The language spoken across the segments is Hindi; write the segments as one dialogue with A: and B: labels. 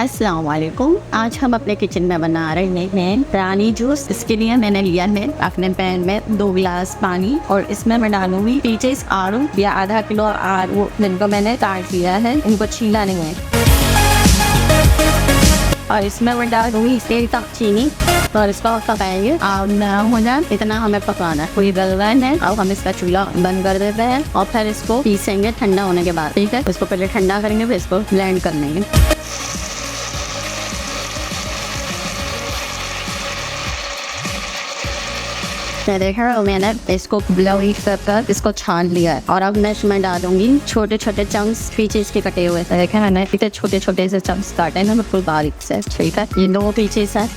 A: अस्सलाम वालेकुम। आज हम अपने किचन में बना रहे हैं रानी जूस। इसके लिए मैंने लिया है अपने पैन में 2 गिलास पानी और इसमें मैं डालूंगी पीचेस आरू या आधा किलो आरू, जिनको मैंने काट लिया है, इनको छीला नहीं है। और इसमें मैं डालूंगी 1 कप चीनी और इसको पकाएंगे और हो जाए इतना हमें पकाना है। कोई गलवान है। अब हम इसका चूल्हा बंद कर देते हैं और फिर इसको पीसेंगे ठंडा होने के बाद। ठीक है, इसको पहले ठंडा करेंगे फिर इसको ब्लेंड कर लेंगे। देखा मैंने इसको ब्लाउज कर इसको छान लिया है और अब मैं इसमें डालूंगी छोटे छोटे चंक्स पीचेस के कटे हुए। देखे मैंने इतने छोटे छोटे से चंक्स काटे हैं बिल्कुल बारीक से। ठीक है, ये 2 पीचेस है।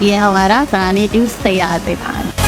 A: ये हमारा रानी जूस तैयार है।